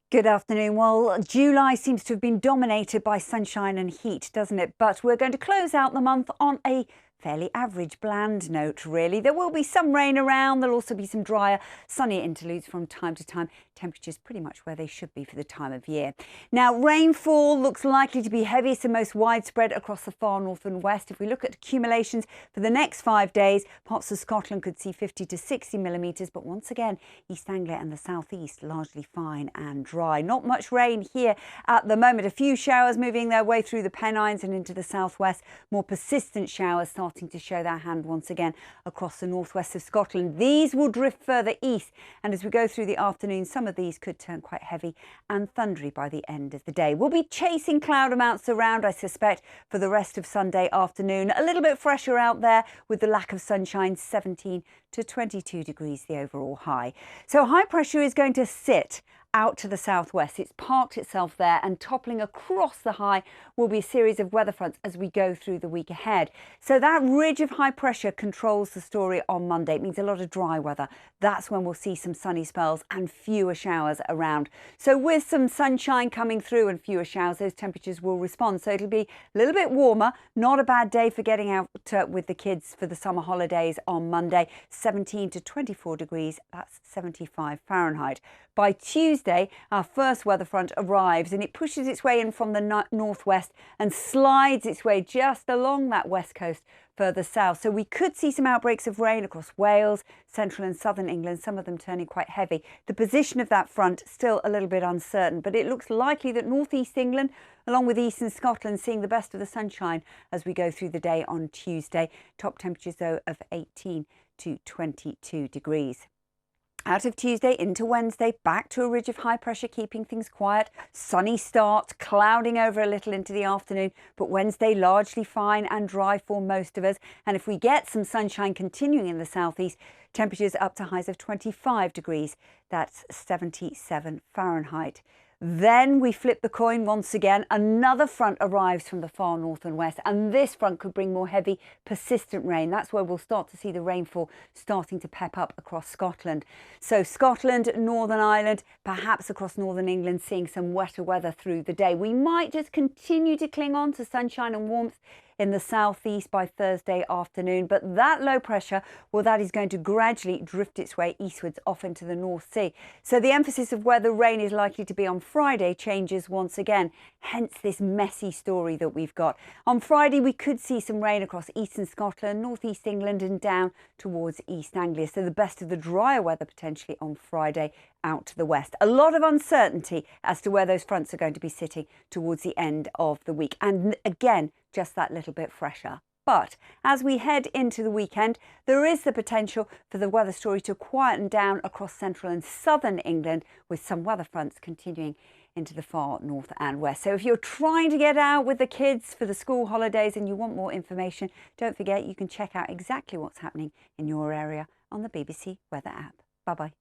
Good afternoon. Well, July seems to have been dominated by sunshine and heat, doesn't it? But we're going to close out the month on a fairly average, bland note, really. There will be some rain around. There'll also be some drier, sunny interludes from time to time. Temperatures pretty much where they should be for the time of year. Now, rainfall looks likely to be heaviest and most widespread across the far north and west. If we look at accumulations for the next 5 days, parts of Scotland could see 50 to 60 millimetres. But once again, East Anglia and the southeast largely fine and dry. Not much rain here at the moment. A few showers moving their way through the Pennines and into the southwest. More persistent showers starting to show their hand once again across the northwest of Scotland. These will drift further east, and as we go through the afternoon, some of these could turn quite heavy and thundery by the end of the day. We'll be chasing cloud amounts around, I suspect, for the rest of Sunday afternoon. A little bit fresher out there with the lack of sunshine, 17 to 22 degrees the overall high. So high pressure is going to sit out to the southwest. It's parked itself there, and toppling across the high will be a series of weather fronts as we go through the week ahead. So that ridge of high pressure controls the story on Monday. It means a lot of dry weather. That's when we'll see some sunny spells and fewer showers around. So with some sunshine coming through and fewer showers, those temperatures will respond. So it'll be a little bit warmer. Not a bad day for getting out with the kids for the summer holidays on Monday. 17 to 24 degrees. That's 75 Fahrenheit. By Tuesday, our first weather front arrives, and it pushes its way in from the northwest and slides its way just along that west coast further south. So we could see some outbreaks of rain across Wales, central and southern England, some of them turning quite heavy. The position of that front still a little bit uncertain, but it looks likely that northeast England, along with eastern Scotland, seeing the best of the sunshine as we go through the day on Tuesday. Top temperatures, though, of 18 to 22 degrees. Out of Tuesday into Wednesday, back to a ridge of high pressure, keeping things quiet. Sunny start, clouding over a little into the afternoon, but Wednesday largely fine and dry for most of us. And if we get some sunshine continuing in the southeast, temperatures up to highs of 25 degrees. That's 77 Fahrenheit. Then we flip the coin once again. Another front arrives from the far north and west, and this front could bring more heavy, persistent rain. That's where we'll start to see the rainfall starting to pep up across Scotland. So Scotland, Northern Ireland, perhaps across northern England, seeing some wetter weather through the day. We might just continue to cling on to sunshine and warmth in the southeast by Thursday afternoon, but that low pressure, well, that is going to gradually drift its way eastwards off into the North Sea. So the emphasis of where the rain is likely to be on Friday changes once again, hence this messy story that we've got. On Friday, we could see some rain across eastern Scotland, northeast England and down towards East Anglia. So the best of the drier weather potentially on Friday out to the west. A lot of uncertainty as to where those fronts are going to be sitting towards the end of the week. And again, just that little bit fresher. But as we head into the weekend, there is the potential for the weather story to quieten down across central and southern England, with some weather fronts continuing into the far north and west. So if you're trying to get out with the kids for the school holidays and you want more information, don't forget you can check out exactly what's happening in your area on the BBC Weather app. Bye-bye.